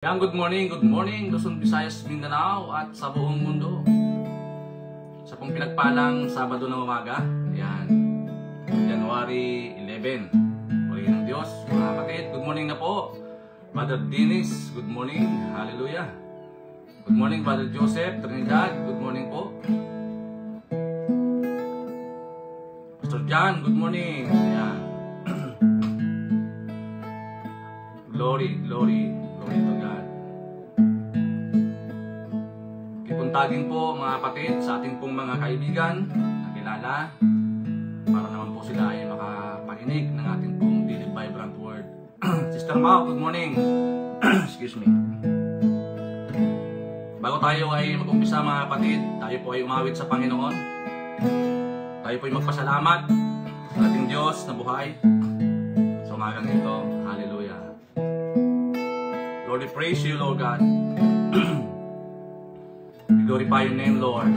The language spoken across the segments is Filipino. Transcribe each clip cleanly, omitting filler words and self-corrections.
Yan, good morning, Luzon, Visayas, Mindanao at sa buong mundo. Sa pong pinagpalang Sabado ng umaga, yan, January 11. Puri ng Diyos, mga kapatid, good morning na po. Brother Dennis, good morning, hallelujah. Good morning, Brother Joseph Trinidad, good morning po. Pastor John, good morning, yan. Glory to God. Kipuntagin po mga kapatid sa ating pong mga kaibigan na kilala para naman po sila ay makapakinig ng ating pong daily vibrant word. Sister Mau, good morning. Excuse me. Bago tayo ay mag-umpisa mga kapatid, tayo po ay umawit sa Panginoon. Tayo po ay magpasalamat sa ating Diyos na buhay sa umagang ito. Hallelujah. Lord, we praise you, Lord God. We glorify your name, Lord.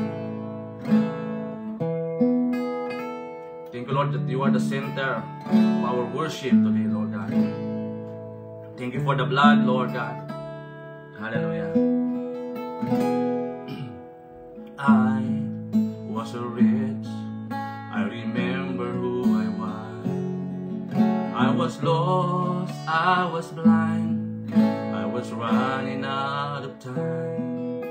Thank you, Lord, that you are the center of our worship today, Lord God. Thank you for the blood, Lord God. Hallelujah. I was so rich, I remember who I was. I was lost, I was blind, I was running out of time.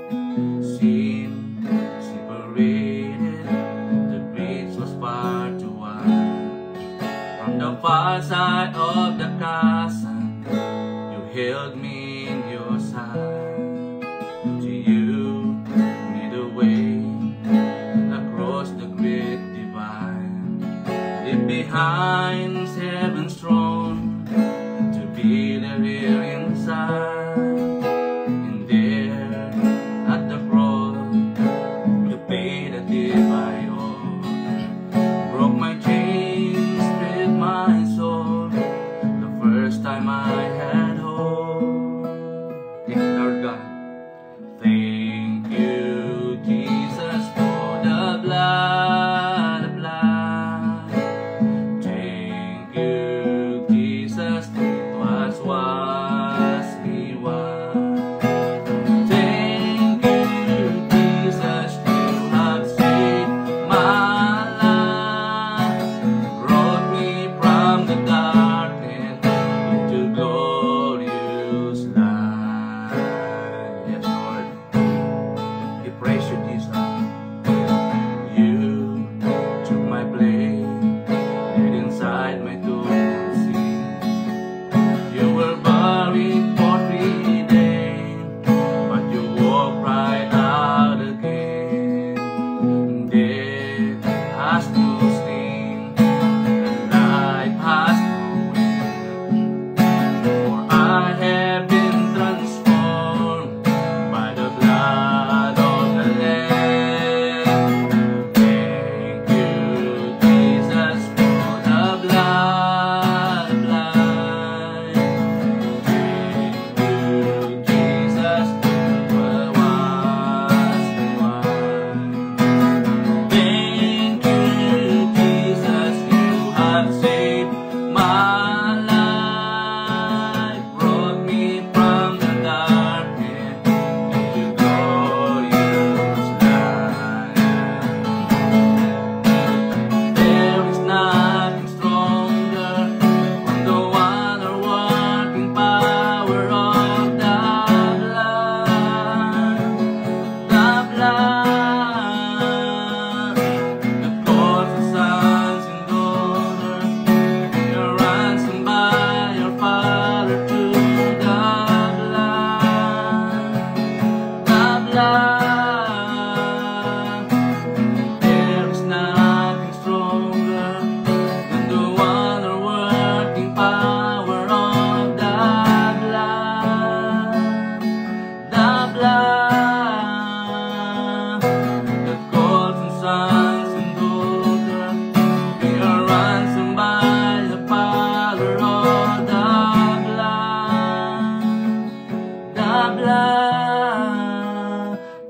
Sin separated, the bridge was far too wide. From the far side of the chasm, you held me in your side. To you, made a way across the great divide. Leave behind heaven's throne to be there here inside. And there at the cross, you paid a debt I owe. Broke my chains, freed my soul, the first time I had hope. Thank you, Lord God. Thank you, Jesus, for the blood, the blood. Thank you, Jesus, it was me white. Thank you, Jesus, you have saved my life. Brought me from the darkness into glorious light. Yes, Lord, we praise you, Jesus. You took my place, laid inside my tomb unseen. You were buried for 3 days, but you walked right out again. Death has no sting, and life has no end. For I have been transformed by the blood of the Lamb. Thank you, Jesus, for the blood, the blood. Thank you, Jesus, for was me white. Thank you, Jesus, you have saved my life. Brought me from the darkness into glorious light. There is nothing stronger than the wonder-working power of the blood. The blood that calls the sons and daughters. You're ransomed by your Father through the blood. The blood. There is nothing stronger than the wonder-working power of the blood. The blood that calls the sons and daughters. We are ransomed by the power of the blood. The blood.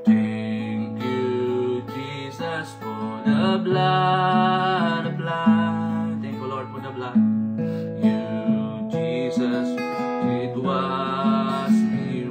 Thank you, Jesus, for the blood, the blood. Thank you, Lord, for the blood. You, Jesus, it was me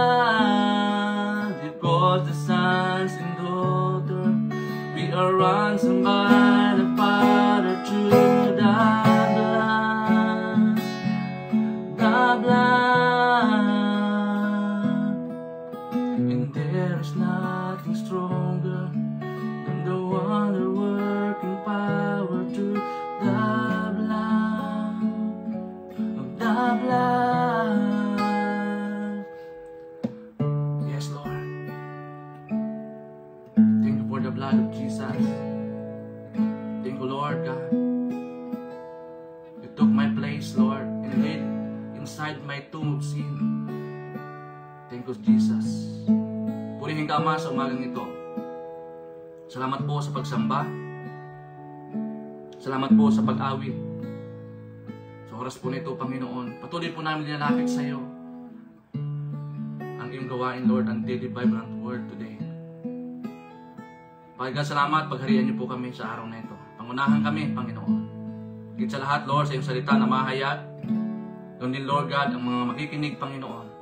blood, because the sons and daughters, we are ransomed by the Father through the blood. And there is nothing stronger than the wonder-working power through the blood of the blood. Yes, Lord. Thank you for the blood of Jesus. Thank you, Lord God. You took my place, Lord, and laid inside my tomb of sin. Thank you, Jesus. Purihin ka, Ama, sa umagang ito. Salamat po sa pagsamba. Salamat po sa pag-awit. Sa oras po nito, Panginoon, patuloy po namin dinalapit sa iyo ang iyong gawain, Lord, ang daily vibrant word today. Pagkat salamat, pagharian niyo po kami sa araw na ito. Pangunahan kami, Panginoon. Higit sa lahat, Lord, sa iyong salita na mahayag. Doon din, Lord God, ang mga makikinig, Panginoon.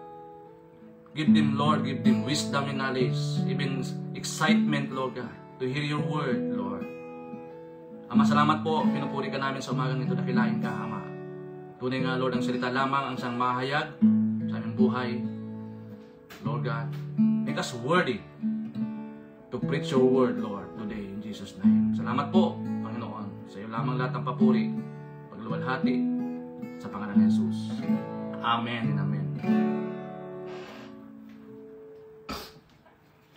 Give them, Lord, give them wisdom and knowledge, even excitement, Lord God, to hear your word, Lord. Ama, salamat po. Pinupuri ka namin sa umagang ito. Dakilain ka, Ama. Tunay nga, Lord, ang salita lamang ang siyang mahayag sa aming buhay. Lord God, make us worthy to preach your word, Lord, today in Jesus' name. Salamat po, Panginoon. Sa iyo lamang lahat ng papuri, pagluwalhati, sa pangalan ni Jesus. Amen and amen.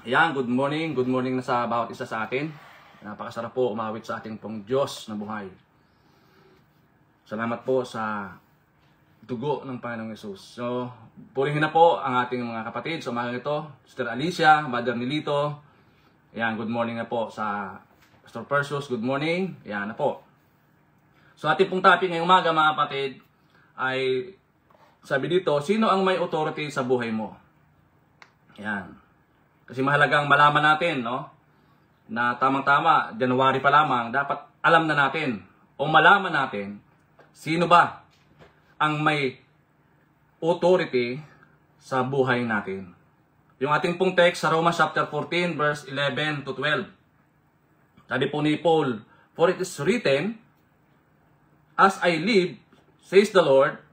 Ayan, good morning. Good morning na sa bawat isa sa atin. Napakasarap po umawit sa ating pong Diyos na buhay. Salamat po sa dugo ng Panginoong Yesus. So, purihin na po ang ating mga kapatid sa umagang ito. Sister Alicia, Brother Nilito. Ayan, good morning na po sa Pastor Persus. Good morning. Ayan na po. So, ating pong topic ngayong umaga, mga kapatid, ay sabi dito, sino ang may authority sa buhay mo? Ayan. Kasi mahalagang malaman natin, no? Na tamang-tama, January pa lamang, dapat alam na natin o malaman natin sino ba ang may authority sa buhay natin. Yung ating pong text sa Romans chapter 14, verse 11 to 12. Sabi po ni Paul, for it is written, as I live, says the Lord,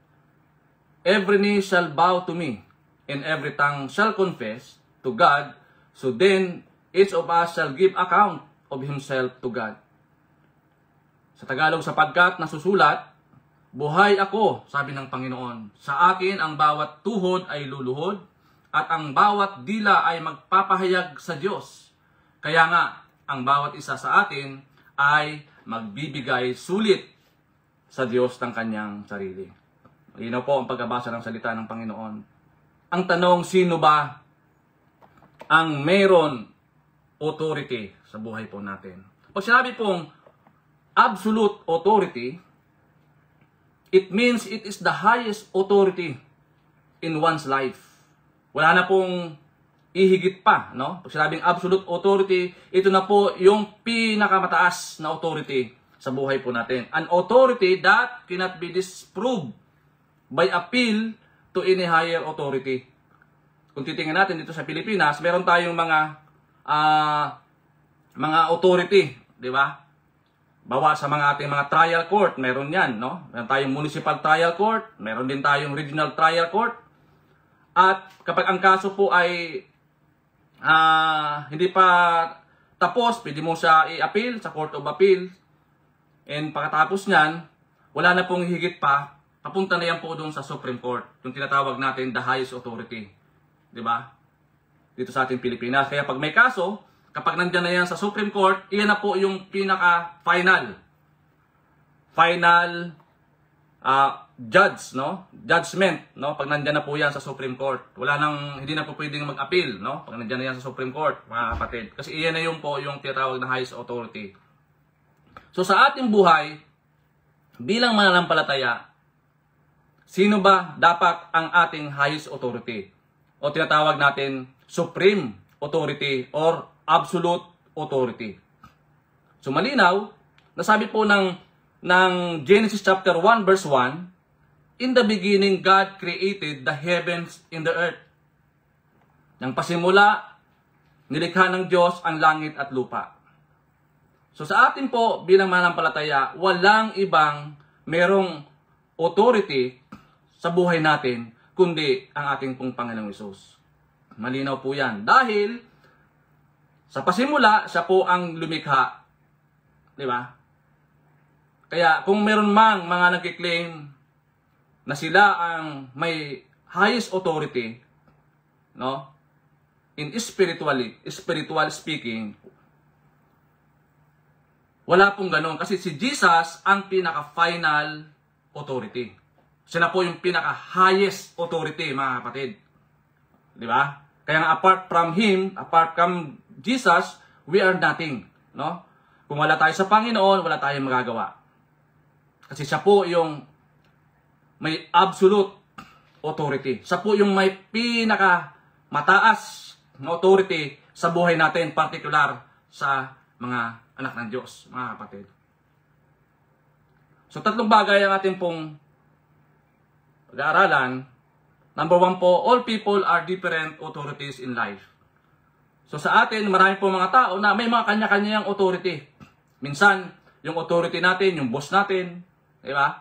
every knee shall bow to me, and every tongue shall confess to God. So then, each of us shall give account of himself to God. Sa Tagalog, sapagkat nasusulat, buhay ako, sabi ng Panginoon. Sa akin ang bawat tuhod ay luluhod, at ang bawat dila ay magpapahayag sa Diyos. Kaya nga, ang bawat isa sa atin ay magbibigay sulit sa Diyos ng kanyang sarili. Malinaw po ang pagbabasa ng salita ng Panginoon. Ang tanong, sino ba ang mayroon authority sa buhay po natin? Pag sinabi pong absolute authority, it means it is the highest authority in one's life. Wala na pong ihigit pa, no? Pag sinabing absolute authority, ito na po yung pinakamataas na authority sa buhay po natin. An authority that cannot be disproved by appeal to any higher authority. Kung titingnan natin dito sa Pilipinas, meron tayong mga authority, di ba? Bawa sa mga ating mga trial court, meron yan, no? Meron tayong municipal trial court, meron din tayong regional trial court. At kapag ang kaso po ay hindi pa tapos, pwede mo siya i-appeal sa Court of Appeal. And pagkatapos niyan, wala na pong higit pa, papunta na yan po doon sa Supreme Court, yung tinatawag natin the highest authority. Diba? Dito sa ating Pilipinas. Kaya pag may kaso, kapag nandyan na yan sa Supreme Court, iyan na po yung pinaka-final judge, no? Judgment, no? Pag nandyan na po yan sa Supreme Court. Hindi na po pwedeng mag-appeal, no? Pag nandyan na yan sa Supreme Court, mga kapatid. Kasi iyan na yung po yung tinatawag na highest authority. So sa ating buhay, bilang mananampalataya, sino ba dapat ang ating highest authority? O tinatawag natin supreme authority or absolute authority. So malinaw, nasabi po ng Genesis chapter 1 verse 1, in the beginning God created the heavens and the earth. Nang pasimula, nilikha ng Diyos ang langit at lupa. So sa atin po bilang mananampalataya, walang ibang merong authority sa buhay natin kundi ang ating pong Panginoong Hesus. Malinaw po yan. Dahil sa pasimula, siya po ang lumikha. Di ba? Kaya kung meron mang mga nagkiklaim na sila ang may highest authority, no? In spiritual speaking, wala pong ganun. Kasi si Jesus ang pinaka-final authority. Siya na po yung pinaka-highest authority, mga kapatid. Di ba? Kaya nga, apart from Him, apart from Jesus, we are nothing. No? Kung wala tayo sa Panginoon, wala tayong magagawa. Kasi siya po yung may absolute authority. Siya po yung may pinaka-mataas na authority sa buhay natin, particular sa mga anak ng Diyos, mga kapatid. So, tatlong bagay ang ating pong pag-aaralan. Number 1 po, all people are different authorities in life. So, sa atin, marami po mga tao na may mga kanya-kanyang authority. Minsan, yung authority natin, yung boss natin, di ba?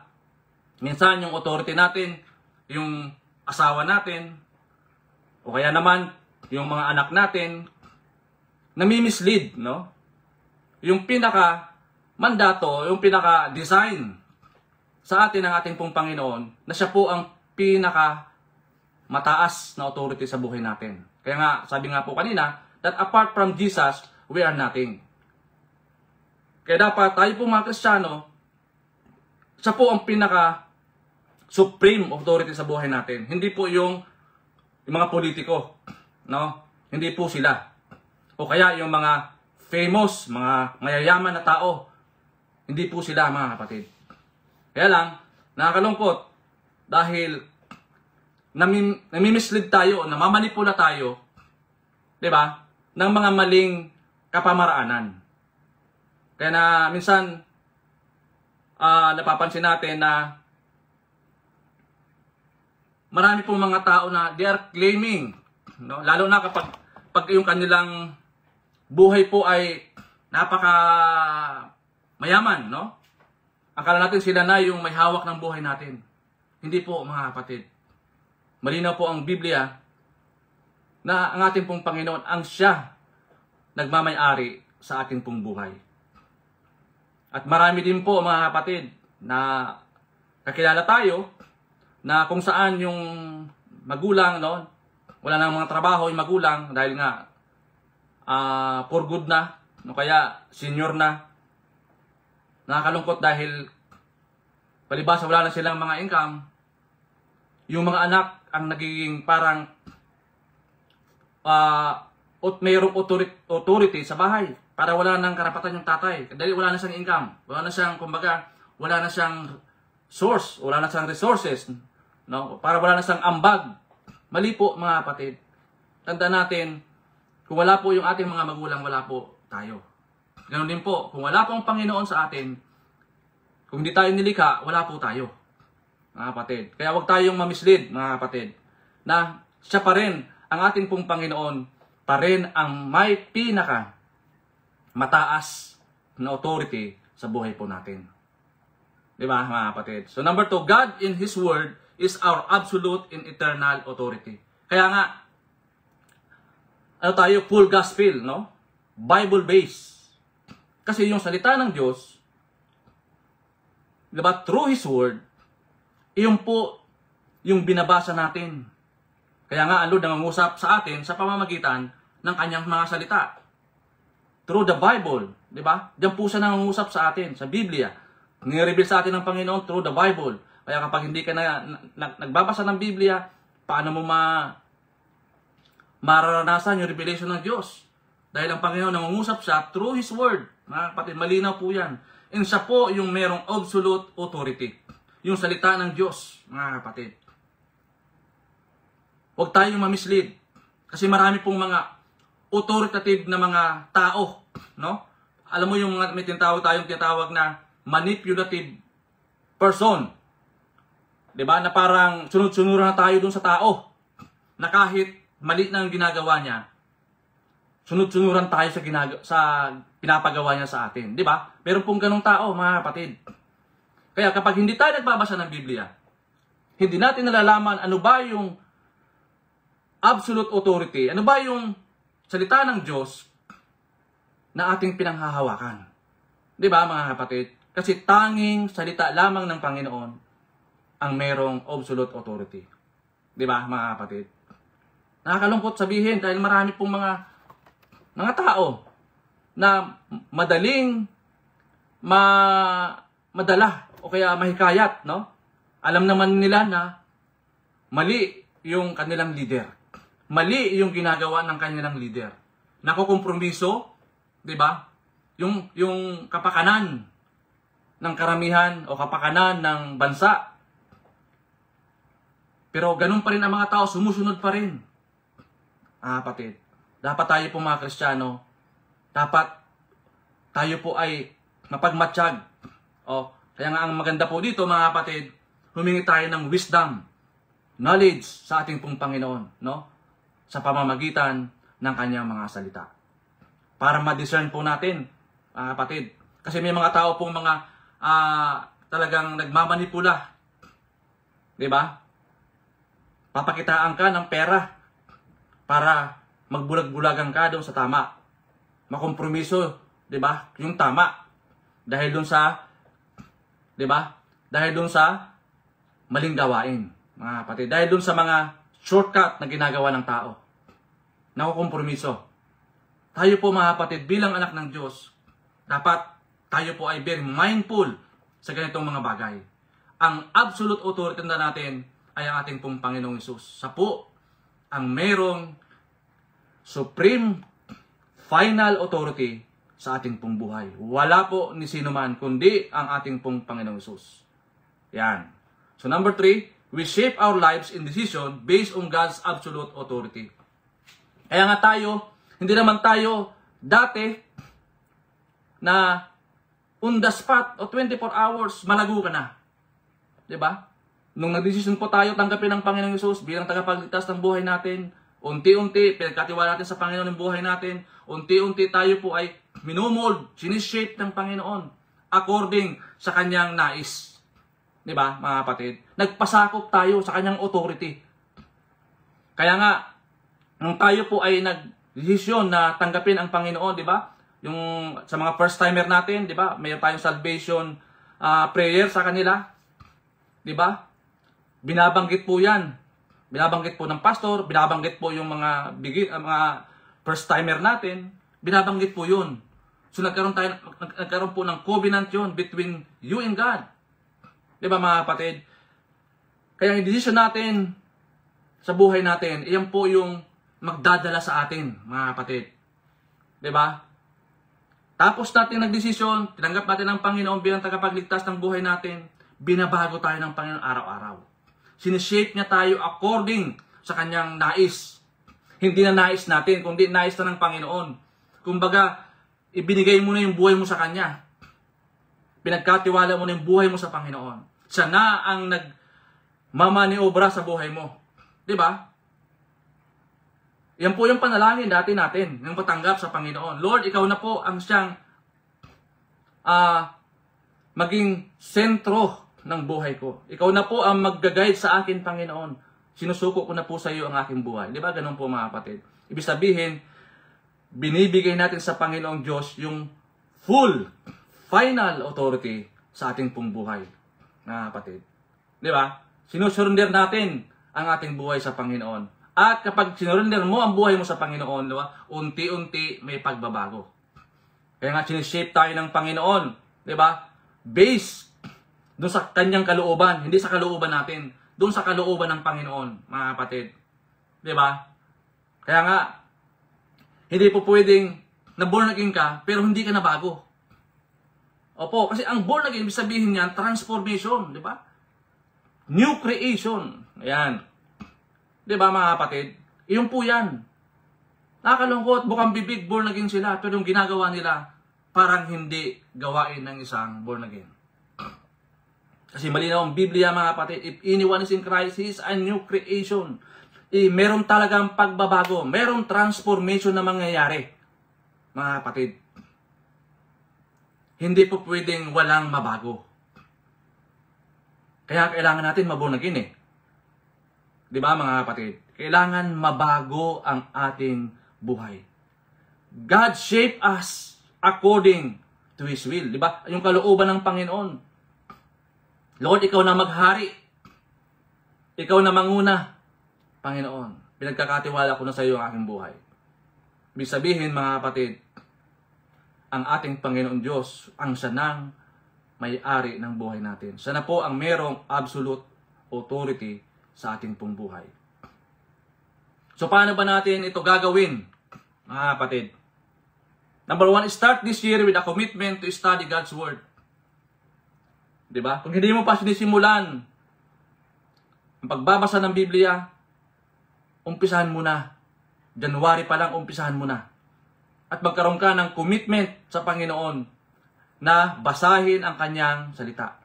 Minsan, yung authority natin, yung asawa natin, o kaya naman, yung mga anak natin, nami-mislead, no? Yung pinaka-mandato, yung pinaka-design sa atin ng ating pong Panginoon, na siya po ang pinaka-mataas na authority sa buhay natin. Kaya nga, sabi nga po kanina, that apart from Jesus, we are nothing. Kaya dapat tayo po mga Kristiyano, siya po ang pinaka-supreme authority sa buhay natin. Hindi po yung mga politiko, no? Hindi po sila. O kaya yung mga famous, mga mayayaman na tao. Hindi po sila, mga kapatid. Kaya lang, nakakalungkot dahil nami-mislead tayo, namamanipula tayo, di ba, ng mga maling kapamaraanan. Kaya na minsan, napapansin natin na marami pong mga tao na they are claiming, no? Lalo na kapag yung kanilang buhay po ay napaka mayaman, no? Akala natin sila na yung may hawak ng buhay natin. Hindi po, mga kapatid. Malinaw po ang Biblia na ang ating pong Panginoon ang siya nagmamay-ari sa ating pong buhay. At marami din po, mga kapatid, na kakilala tayo na kung saan yung magulang, no? Wala nang mga trabaho yung magulang dahil nga for good na, no? Kaya senior na. Nakakalungkot dahil palibasa wala na silang mga income. Yung mga anak ang nagiging parang mayroong authority sa bahay para wala nang karapatan yung tatay. Dahil wala na siyang income. Wala na siyang, kumbaga, wala na siyang source. Wala na siyang resources. No? Para wala na siyang ambag. Mali po, mga kapatid. Tandaan natin, kung wala po yung ating mga magulang, wala po tayo. Ganon din po, kung wala po ang Panginoon sa atin, kung hindi tayo nilikha, wala po tayo, mga kapatid. Kaya huwag tayong mamislead, mga kapatid, na siya pa rin, ang ating pong Panginoon, pa rin ang may pinaka mataas na authority sa buhay po natin. Di ba, mga kapatid? So number 2, God in His Word is our absolute and eternal authority. Kaya nga, tayo, full gospel, no? Bible-based. Kasi yung salita ng Diyos, diba, through His Word, iyon po yung binabasa natin. Kaya nga, ang Lord nangungusap sa atin sa pamamagitan ng kanyang mga salita. Through the Bible, diba? Diyan po siya nangungusap sa atin, sa Biblia. Nire-reveal sa atin ng Panginoon through the Bible. Kaya kapag hindi ka na nagbabasa ng Biblia, paano mo mararanasan yung revelation ng Diyos? Dahil ang Panginoon nangungusap siya through His Word. Mga kapatid, malinaw po yan. And siya po yung merong absolute authority. Yung salita ng Diyos, mga kapatid. Huwag tayong mamislead. Kasi marami pong mga authoritative na mga tao. No? Alam mo yung may tinatawag na manipulative person. Diba? Na parang sunod-sunuran na tayo dun sa tao. Na kahit mali na yung ginagawa niya, sunod-sunuran tayo sa pinapagawa niya sa atin. Di ba? Meron pong ganong tao, mga kapatid. Kaya kapag hindi tayo nagbabasa ng Biblia, hindi natin nalalaman ano ba yung absolute authority, ano ba yung salita ng Diyos na ating pinanghahawakan. Di ba, mga kapatid? Kasi tanging salita lamang ng Panginoon ang merong absolute authority. Di ba, mga kapatid? Nakakalungkot sabihin dahil marami pong mga tao na madaling madala o kaya mahikayat, no? Alam naman nila na mali yung kanilang leader. Mali yung ginagawa ng kanilang leader. Nakukompromiso, 'di ba? Yung kapakanan ng karamihan o kapakanan ng bansa. Pero ganun pa rin ang mga tao, sumusunod pa rin. Kapatid, dapat tayo po mga Kristiyano, dapat tayo po ay mapagmatsyag. Kaya nga ang maganda po dito mga kapatid, humingi tayo ng wisdom, knowledge sa ating pong Panginoon, no? Sa pamamagitan ng kanyang mga salita. Para ma-discern po natin, mga kapatid. Kasi may mga tao pong talagang nagmamanipula. 'Di ba? Papakitaan ka ng pera para magbulag-bulagan ka doon sa tama. Makompromiso, 'di ba? Yung tama. Dahil doon sa 'di ba? Dahil doon sa maling gawain, mga kapatid. Dahil doon sa mga shortcut na ginagawa ng tao. Nakukompromiso. Tayo po mga kapatid, bilang anak ng Diyos, dapat tayo po ay very mindful sa ganitong mga bagay. Ang absolute authority na natin ay ang ating pong Panginoong Hesus. Sa po ang merong supreme final authority sa ating pong buhay. Wala po ni sino man, kundi ang ating pong Panginoong Hesus. Yan. So number 3, we shape our lives in decision based on God's absolute authority. Kaya nga tayo, hindi naman tayo dati na on the spot o 24 hours, malago ka na. 'Di ba? Nung nagdesisyon po tayo tanggapin ang Panginoong Hesus bilang tagapagligtas ng buhay natin, unti-unti, pinagkatiwala natin sa Panginoon ng buhay natin, unti-unti tayo po ay minomold, sinishape ng Panginoon according sa kanyang nais. 'Di ba, mga kapatid? Nagpasakop tayo sa kanyang authority. Kaya nga, nung tayo po ay nagdesisyon na tanggapin ang Panginoon, 'di ba? Yung sa mga first timer natin, 'di ba? Mayroon tayong salvation prayer sa kanila. 'Di ba? Binabanggit po 'yan. Binabanggit po ng pastor, binabanggit po yung mga first timer natin, binabanggit po 'yun. So nagkaroon po ng covenant 'yon between you and God. 'Di ba, mga kapatid? Kaya yung decision natin sa buhay natin, iyan po yung magdadala sa atin, mga kapatid. 'Di ba? Tapos natin nagdesisyon, tinanggap natin ang Panginoon bilang tagapagligtas ng buhay natin, binabago tayo ng Panginoon araw-araw. Sineshape niya tayo according sa kanyang nais. Hindi na nais natin, kundi nais na ng Panginoon. Kumbaga, ibinigay mo na yung buhay mo sa Kanya. Pinagkatiwala mo na yung buhay mo sa Panginoon. Siya na ang nagmamaniobra sa buhay mo. 'Di ba? Yan po yung panalangin dati natin, yung patanggap sa Panginoon. Lord, ikaw na po ang siyang maging sentro ng buhay ko. Ikaw na po ang mag-guide sa akin, Panginoon. Sinusuko ko na po sa iyo ang aking buhay. Di ba? Ganun po, mga kapatid. Ibig sabihin, binibigay natin sa Panginoong Diyos yung full, final authority sa ating pong buhay, mga kapatid. Di ba? Sinusurrender natin ang ating buhay sa Panginoon. At kapag sinurrender mo ang buhay mo sa Panginoon, di ba? Unti-unti may pagbabago. Kaya nga, sinishape tayo ng Panginoon. Di ba? Based doon sa kanyang kalooban, hindi sa kalooban natin. Doon sa kalooban ng Panginoon, mga kapatid. Di ba? Kaya nga, hindi po pwedeng na born again ka, pero hindi ka na bago. Opo, kasi ang born again, ibig sabihin niyan, transformation, di ba? New creation. Ayan. Di ba, mga kapatid? Iyon po yan. Nakakalungkot, bukang bibig, born again sila, pero yung ginagawa nila, parang hindi gawain ng isang born again. Kasi malinaw ang Biblia, mga kapatid, if anyone is in Christ, he is a new creation. meron talagang pagbabago, meron transformation na mangyayari. Mga kapatid, hindi po pwedeng walang mabago. Kaya kailangan natin mabunagin eh. Di ba mga kapatid? Kailangan mabago ang ating buhay. God shape us according to His will. Di ba? Yung kalooban ng Panginoon. Lord, ikaw na maghari. Ikaw na manguna. Panginoon, pinagkakatiwala ko na sa iyo ang aking buhay. Ibig sabihin mga kapatid, ang ating Panginoon Diyos ang sanang may-ari ng buhay natin. Siya na po ang merong absolute authority sa ating pong buhay. So paano ba natin ito gagawin, mga kapatid? Number 1, start this year with a commitment to study God's Word. Diba? Kung hindi mo pa sinisimulan ang pagbabasa ng Biblia, umpisahan mo na. January pa lang, umpisahan mo na. At magkaroon ka ng commitment sa Panginoon na basahin ang kanyang salita.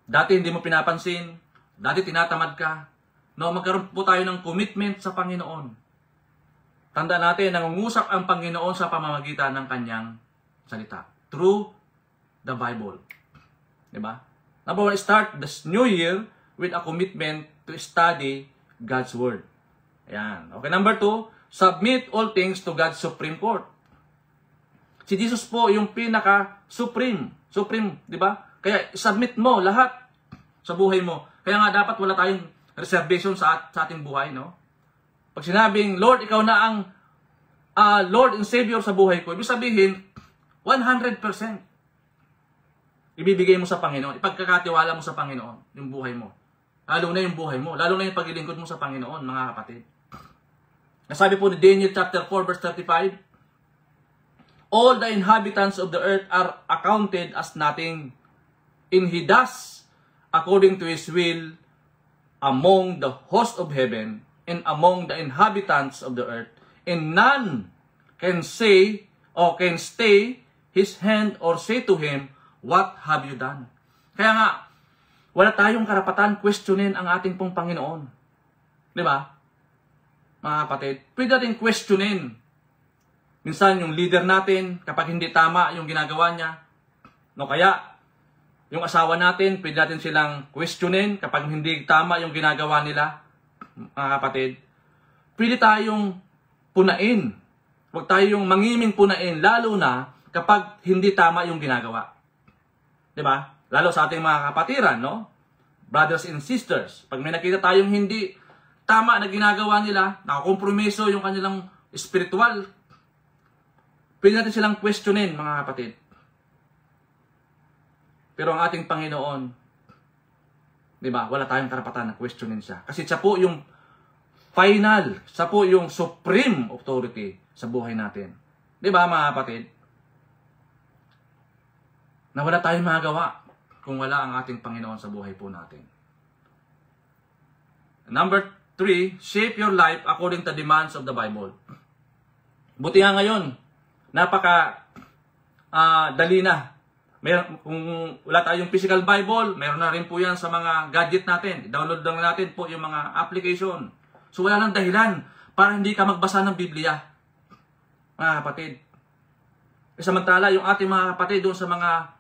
Dati hindi mo pinapansin, dati tinatamad ka. No, magkaroon po tayo ng commitment sa Panginoon. Tanda natin, nangungusap ang Panginoon sa pamamagitan ng kanyang salita. Through the Bible. Diba? Number 1, start this new year with a commitment to study God's Word. Ayan. Okay, number 2, submit all things to God's Supreme Court. Si Jesus po yung pinaka-supreme. Supreme, di ba? Kaya submit mo lahat sa buhay mo. Kaya nga dapat wala tayong reservation sa ating buhay, no? Pag sinabing, Lord, ikaw na ang Lord and Savior sa buhay ko, ibig sabihin, 100%. Ibibigay mo sa Panginoon. Ipagkakatiwala mo sa Panginoon yung buhay mo. Lalo na yung buhay mo. Lalo na yung paglilingkod mo sa Panginoon, mga kapatid. Nasabi po ni Daniel chapter 4 verse 35, all the inhabitants of the earth are accounted as nothing, and He does according to His will among the host of heaven and among the inhabitants of the earth, and none can say or can stay His hand or say to Him, what have you done? Kaya nga, wala tayong karapatan questionin ang ating pong Panginoon. Di ba? Mga kapatid, pwede natin questionin. Minsan yung leader natin, kapag hindi tama yung ginagawa niya, no, kaya yung asawa natin, pwede natin silang questionin kapag hindi tama yung ginagawa nila, mga kapatid. Pwede tayong punain. Huwag tayong mangiming punain, lalo na kapag hindi tama yung ginagawa. Diba? Lalo sa ating mga kapatiran, no? Brothers and sisters. Pag may nakita tayong hindi tama na ginagawa nila, nakakompromiso yung kanilang spiritual, pwede natin silang questionin, mga kapatid. Pero ang ating Panginoon, di ba, wala tayong karapatan na questionin siya. Kasi siya po yung final, siya po yung supreme authority sa buhay natin. Di ba, mga kapatid? Na wala tayong magagawa kung wala ang ating Panginoon sa buhay po natin. Number 3, shape your life according to the demands of the Bible. Buti nga ngayon, napaka dali na. Kung wala tayong physical Bible, meron na rin po yan sa mga gadget natin. I-download lang natin po yung mga application. So wala nang dahilan para hindi ka magbasa ng Biblia. Mga kapatid. Samantala, yung ating mga kapatid doon sa mga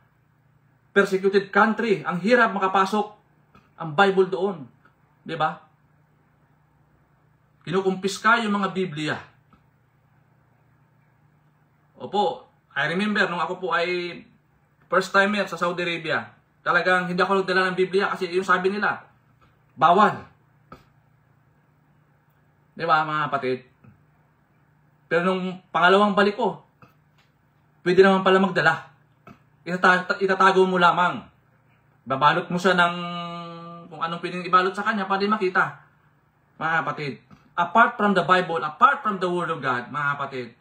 persecuted country, ang hirap makapasok ang Bible doon. Diba? Kinukumpiska yung mga Biblia. Opo, I remember nung ako po ay first timer sa Saudi Arabia, talagang hindi ako nagdala ng Biblia kasi yung sabi nila, bawal. Diba, mga kapatid? Pero nung pangalawang balik ko, pwede naman pala magdala. Itatago mo lamang. Babalot mo siya ng kung anong pwedeng ibalot sa kanya para makita. Mga kapatid, apart from the Bible, apart from the Word of God, mga kapatid,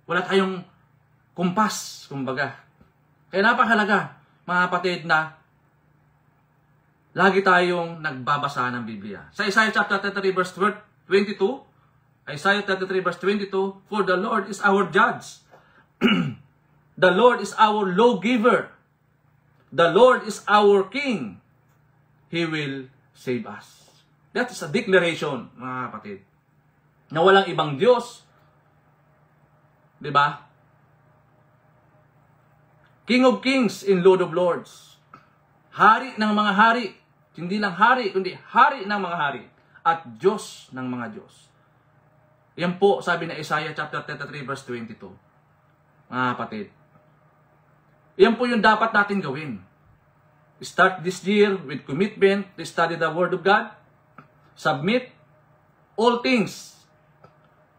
wala tayong kumpas, kumbaga. Kaya napakahalaga, mga kapatid, na lagi tayong nagbabasa ng Biblia. Sa Isaiah chapter 33 verse 22, Isaiah 33 verse 22, for the Lord is our judge. The Lord is our lawgiver. The Lord is our king. He will save us. That is a declaration, mga kapatid. Na walang ibang Diyos. Diba? King of Kings and Lord of Lords. Hari ng mga hari. Hindi lang hari, kundi hari ng mga hari. At Diyos ng mga Diyos. Yan po, sabi na Isaiah chapter 33 verse 22. Mga kapatid. Yan po yung dapat natin gawin. Start this year with commitment to study the Word of God. Submit all things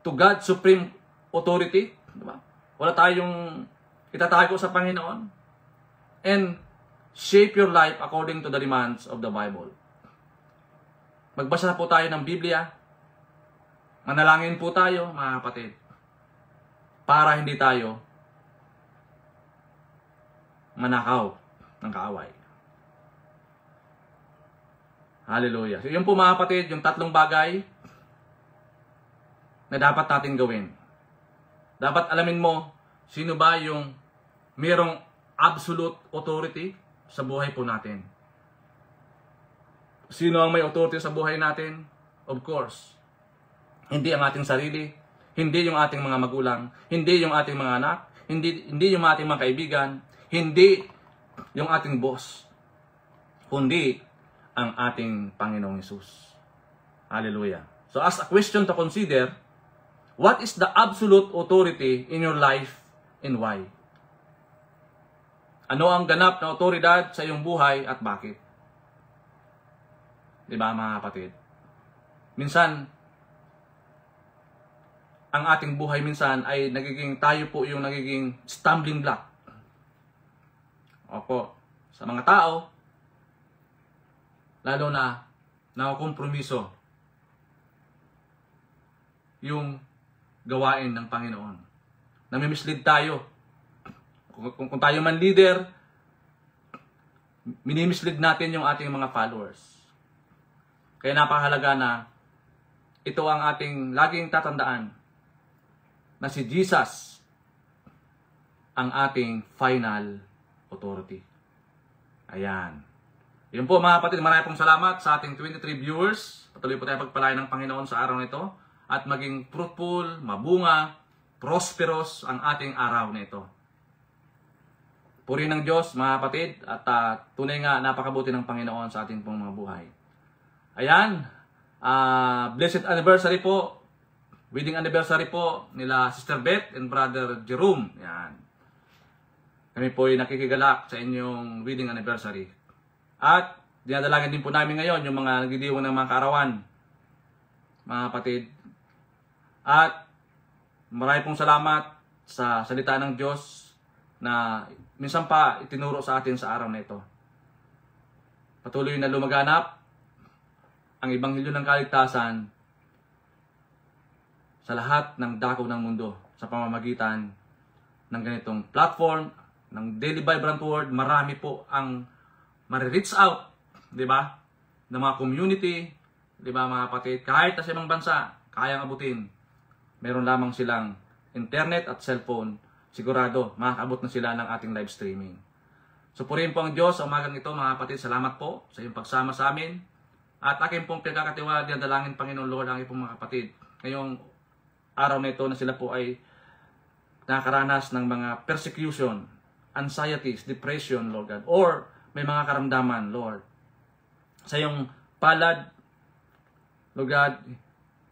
to God's supreme authority. Diba? Wala tayong itatago sa Panginoon. And shape your life according to the demands of the Bible. Magbasa po tayo ng Biblia. Manalangin po tayo, mga kapatid. Para hindi tayo manakaw ng kaaway. Hallelujah. So, yun po mga kapatid, yung tatlong bagay na dapat natin gawin. Dapat alamin mo, sino ba yung mayroong absolute authority sa buhay po natin. Sino ang may authority sa buhay natin? Of course, hindi ang ating sarili, hindi yung ating mga magulang, hindi yung ating mga anak, hindi yung ating mga kaibigan, hindi yung ating boss, kundi ang ating Panginoong Hesus. Hallelujah. So as a question to consider, what is the absolute authority in your life and why? Ano ang ganap na otoridad sa iyong buhay at bakit? Diba mga kapatid? Minsan, ang ating buhay minsan ay tayo po yung nagiging stumbling block. Opo, sa mga tao, lalo na nakukompromiso yung gawain ng Panginoon. Nami-mislead tayo. Kung tayo man leader, minimislead natin yung ating mga followers. Kaya napakahalaga na ito ang ating laging tatandaan na si Jesus ang ating final authority. Ayan. Yun po mga kapatid, maraming pong salamat sa ating 23 viewers. Patuloy po tayo pagpalain ng Panginoon sa araw na ito at maging fruitful, mabunga, prosperous ang ating araw na ito. Puri ng Diyos mga kapatid at tunay nga napakabuti ng Panginoon sa ating pong mga buhay. Ayan, blessed anniversary po, wedding anniversary po nila Sister Beth and Brother Jerome. Ayan. Kami po ay nakikigalak sa inyong wedding anniversary. At dinadalagan din po namin ngayon yung mga nagdidiwang ng mga kaarawan, mga kapatid. At marami pong salamat sa salita ng Diyos na minsan pa itinuro sa atin sa araw na ito. Patuloy na lumaganap ang Ebanghelyo ng Kaligtasan sa lahat ng dako ng mundo sa pamamagitan ng ganitong platform, ng Daily Vibrant Word. Marami po ang ma-reach out, di ba? Ng mga community, di ba mga kapatid? Kahit sa ibang bansa, kayang abutin. Meron lamang silang internet at cellphone, sigurado, makakabot na sila ng ating live streaming. So purihin po ang Diyos sa umagang ito, mga kapatid. Salamat po sa iyong pagsama sa amin. At aking pong pinagkakatiwala, dinadalangin Panginoon Lord ang iyong mga kapatid. Ngayong araw na ito na sila po ay nakakaranas ng mga persecution, anxieties, depression, Lord God, or may mga karamdaman, Lord. Sa iyong palad, Lord God,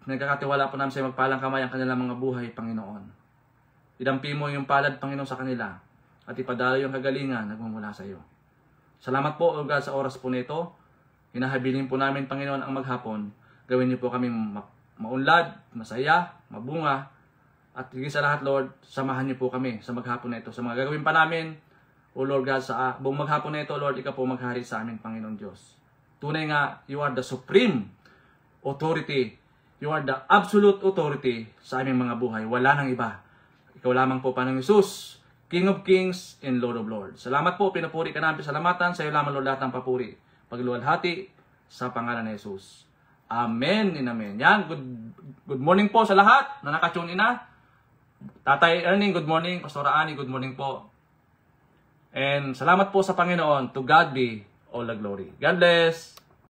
nagkakatiwala po namin sa iyong magpalang kamay ang kanilang mga buhay, Panginoon. Idampi mo yung palad, Panginoon, sa kanila at ipadala yung kagalingan nagmumula sa iyo. Salamat po, Lord God, sa oras po nito. Hinahabilin po namin, Panginoon, ang maghapon. Gawin niyo po kami maunlad, masaya, mabunga, at higit sa lahat, Lord, samahan niyo po kami sa maghapon na ito. Sa mga gagawin pa namin, O Lord God, sa buong maghapon na ito, Lord, ikaw po maghari sa amin, Panginoon Diyos. Tunay nga, you are the supreme authority. You are the absolute authority sa aming mga buhay. Wala nang iba. Ikaw lamang po, Panginoon Hesus, King of Kings and Lord of Lords. Salamat po, pinupuri ka namin, salamatan. Sa iyo lamang, Lord, lahat ng papuri. Pagluwalhati sa pangalan ni Jesus. Amen and amen. Yan, good morning po sa lahat na nakatune in na. Tatay Erning, good morning. Pastora Ani, good morning po. And salamat po sa Panginoon. To God be all the glory. God bless.